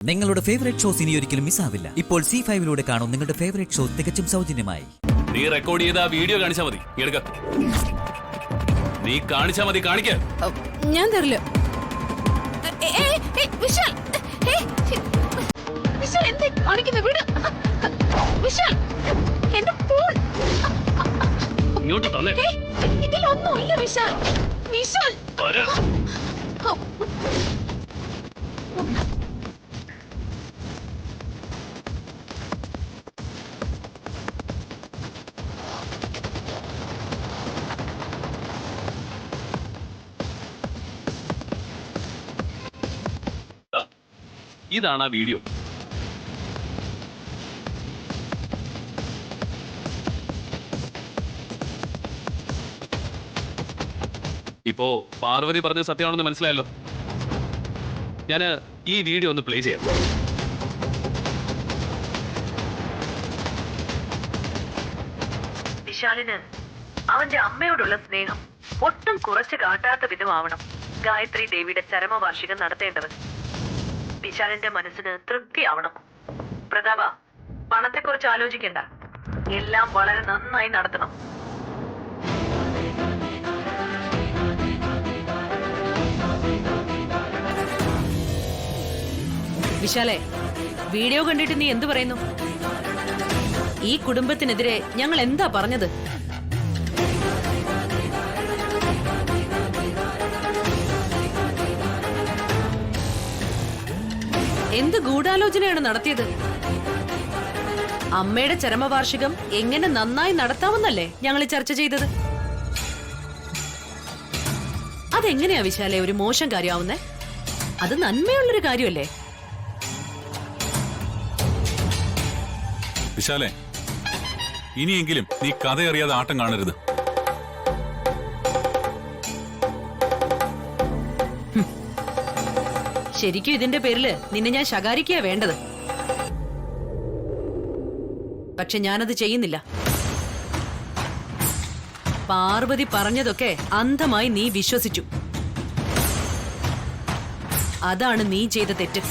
നിങ്ങളുടെ favourite shows ഇനി ഒരിക്കലും മിസ്സാവില്ല. ഇപ്പോൾ C5 കാണും നിങ്ങളുടെ ഫേവറേറ്റ് ഷോ തികച്ചും സൗജന്യമായി. നീ റെക്കോർഡ് ചെയ്ത വീഡിയോ കാണിച്ചാ മതി. എടുക്ക. നീ കാണിച്ചാ മതി. കാണിക്ക. ഞാൻ തരില്ല. വിശാൽ, വിശാൽ എന്താ കാണിക്കുന്ന? വീട് വിശാൽ, എന്റെ ഫോൺ ഇങ്ങോട്ട് തന്നെ. ഇതിലൊന്നുമില്ല വിശാൽ. വിശാൽ ഇതാണ് ആ വീഡിയോ. ഇപ്പോ പാർവതി പറഞ്ഞത് സത്യമാണെന്ന് മനസ്സിലായല്ലോ. ഞാൻ ഈ വീഡിയോ ഒന്ന് പ്ലേ ചെയ്യാം. വിശാലിന് അവന്റെ അമ്മയോടുള്ള സ്നേഹം ഒട്ടും കുറച്ച് കാട്ടാത്ത വിധമാവണം ഗായത്രി ദേവിയുടെ ചരമവാർഷികം നടത്തേണ്ടത്. വിശാലിന്റെ മനസ്സിന് തൃപ്തിയാവണം. പ്രതാപ, പണത്തെക്കുറിച്ച് ആലോചിക്കണ്ട, എല്ലാം വളരെ നന്നായി നടത്തണം. വിശാലേ, വീഡിയോ കണ്ടിട്ട് നീ എന്തു പറയുന്നു? ഈ കുടുംബത്തിനെതിരെ ഞങ്ങൾ എന്താ പറഞ്ഞത്? എന്ത് ഗൂഢാലോചനയാണ് നടത്തിയത്? അമ്മയുടെ ചരമവാർഷികം എങ്ങനെ നന്നായി നടത്താമെന്നല്ലേ ഞങ്ങൾ ചർച്ച ചെയ്തത്. അതെങ്ങനെയാ വിശാലെ ഒരു മോശം കാര്യമാവുന്നേ? അത് നന്മയുള്ളൊരു കാര്യമല്ലേ? വിശാലേ, ഇനിയെങ്കിലും നീ കഥയറിയാതെ ആട്ടം കാണരുത്. ശരിക്കും ഇതിന്റെ പേരില് നിന്നെ ഞാൻ ശകാരിക്കുക വേണ്ടത്. പക്ഷെ ഞാനത് ചെയ്യുന്നില്ല. പാർവതി പറഞ്ഞതൊക്കെ അന്ധമായി നീ വിശ്വസിച്ചു. അതാണ് നീ ചെയ്ത തെറ്റ്.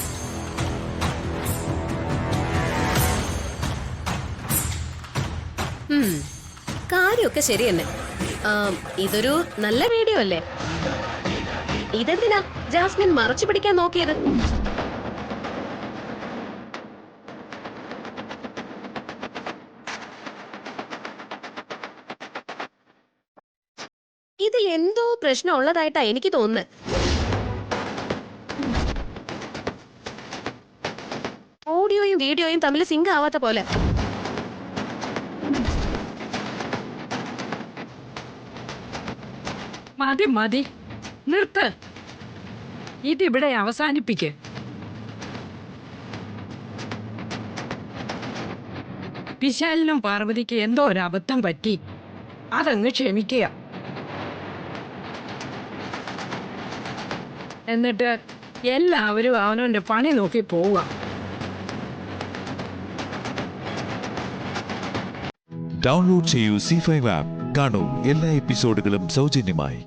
കാര്യമൊക്കെ ശരി തന്നെ. ഇതൊരു നല്ല വീഡിയോ അല്ലേ? ഇതെന്തിനാ ജാസ്മിൻ മറച്ചു പിടിക്കാൻ നോക്കിയത്? ഇതിൽ എന്തോ പ്രശ്നം ഉള്ളതായിട്ടാ എനിക്ക് തോന്നുന്നത്. ഓഡിയോയും വീഡിയോയും തമ്മിൽ സിങ്ക് ആവാത്ത പോലെ. മതി മതി, നിർത്ത്. ഇതിവിടെ അവസാനിപ്പിക്ക്. വിശാലിനും പാർവതിക്ക് എന്തോ ഒരു അബദ്ധം പറ്റി, അതങ്ങ് ക്ഷമിക്കുക. എന്നിട്ട് എല്ലാവരും അവനവന്റെ പണി നോക്കി പോവുക. ഡൗൺലോഡ് ചെയ്യൂ C5 ആപ്പ്. കാണൂ എല്ലാ എപ്പിസോഡുകളും സൗജന്യമായി.